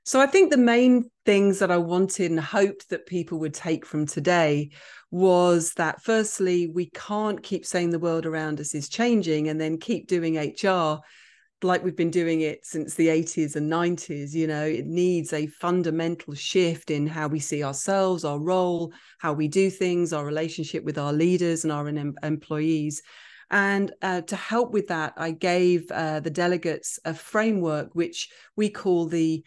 So I think the main things that I wanted and hoped that people would take from today was that firstly, we can't keep saying the world around us is changing and then keep doing HR like we've been doing it since the 80s and 90s. It needs a fundamental shift in how we see ourselves, our role, how we do things, our relationship with our leaders and our employees. And to help with that, I gave the delegates a framework, which we call the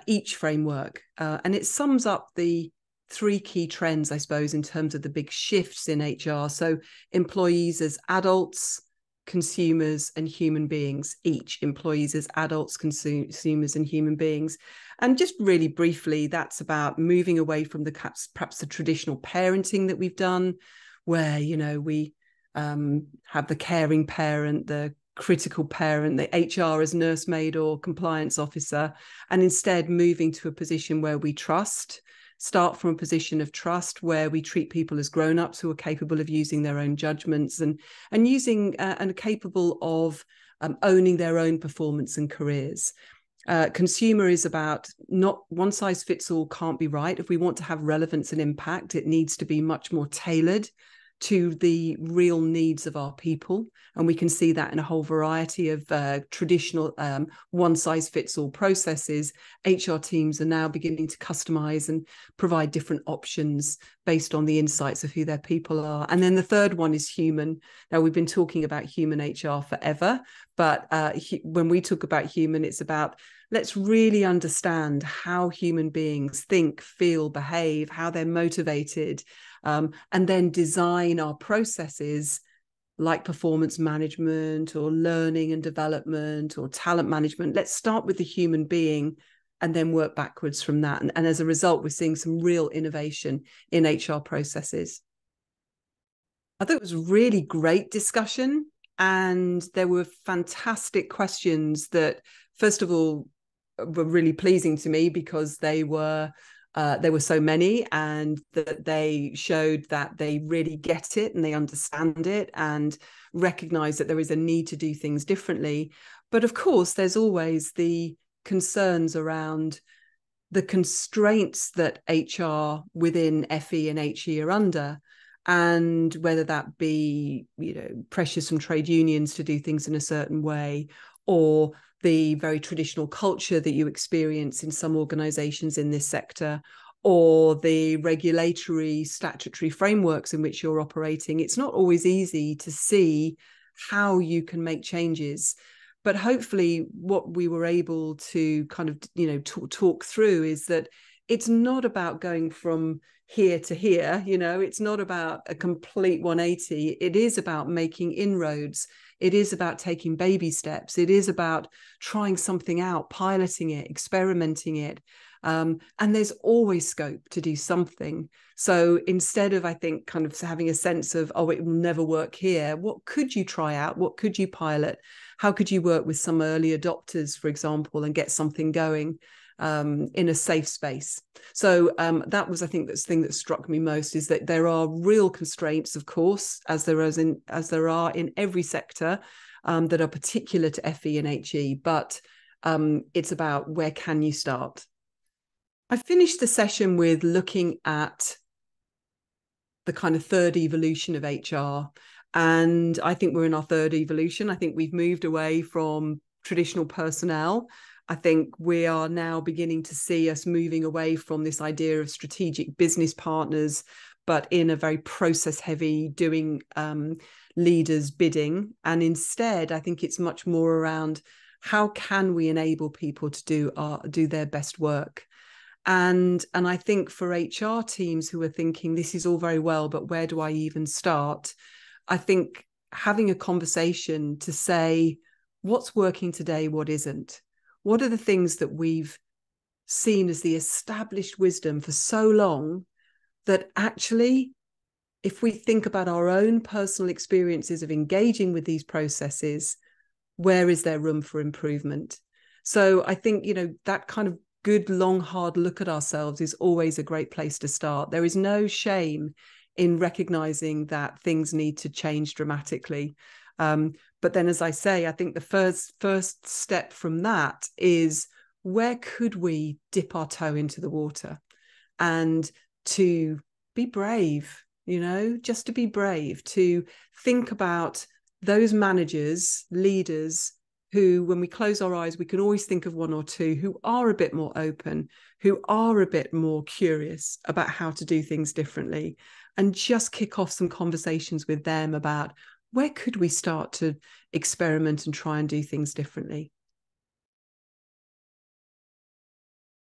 EACH framework. And it sums up the three key trends, I suppose, in terms of the big shifts in HR. So employees as adults, consumers and human beings, each employees as adults, consumers and human beings. And just really briefly, that's about moving away from perhaps the traditional parenting that we've done, where, we have the caring parent, the critical parent, the HR as nursemaid or compliance officer, and instead moving to a position where we start from a position of trust where we treat people as grown-ups who are capable of using their own judgments and using and are capable of owning their own performance and careers. Consumer is about not one size fits all, can't be right. If we want to have relevance and impact, it needs to be much more tailored to the real needs of our people. And we can see that in a whole variety of traditional one-size-fits-all processes. HR teams are now beginning to customize and provide different options based on the insights of who their people are. And then the third one is human. Now, we've been talking about human HR forever, but when we talk about human, it's about let's really understand how human beings think, feel, behave, how they're motivated, and then design our processes like performance management or learning and development or talent management. Let's start with the human being and then work backwards from that. And as a result, we're seeing some real innovation in HR processes. I thought it was a really great discussion, and there were fantastic questions that, first of all, were really pleasing to me because there were so many, and that they showed that they really get it and they understand it and recognize that there is a need to do things differently. But of course, there's always the concerns around the constraints that HR within FE and HE are under, and whether that be, pressures from trade unions to do things in a certain way, or the very traditional culture that you experience in some organizations in this sector, or the regulatory statutory frameworks in which you're operating. It's not always easy to see how you can make changes. But hopefully what we were able to kind of, talk through is that it's not about going from here to here, it's not about a complete 180. It is about making inroads. It is about taking baby steps. It is about trying something out, piloting it, experimenting it. And there's always scope to do something. So instead of, I think, kind of having a sense of, oh, it will never work here, what could you try out? What could you pilot? How could you work with some early adopters, for example, and get something going in a safe space? So that was, I think, the thing that struck me most, is that there are real constraints, of course, as there are in every sector, that are particular to FE and HE, but it's about where can you start. I finished the session with looking at the kind of third evolution of HR. And I think we're in our third evolution. I think we've moved away from traditional personnel. I think we are now beginning to see us moving away from this idea of strategic business partners, but in a very process-heavy doing leaders bidding. And instead, I think it's much more around how can we enable people to do their best work. And I think for HR teams who are thinking this is all very well, but where do I even start? I think having a conversation to say what's working today, what isn't. What are the things that we've seen as the established wisdom for so long that actually, if we think about our own personal experiences of engaging with these processes, where is there room for improvement? So I think, that kind of good, long, hard look at ourselves is always a great place to start. There is no shame in recognizing that things need to change dramatically. But then, as I say, I think the first step from that is where could we dip our toe into the water, and to be brave, just to be brave, to think about those managers, leaders, who, when we close our eyes, we can always think of one or two who are a bit more open, who are a bit more curious about how to do things differently, and just kick off some conversations with them about where could we start to experiment and try and do things differently.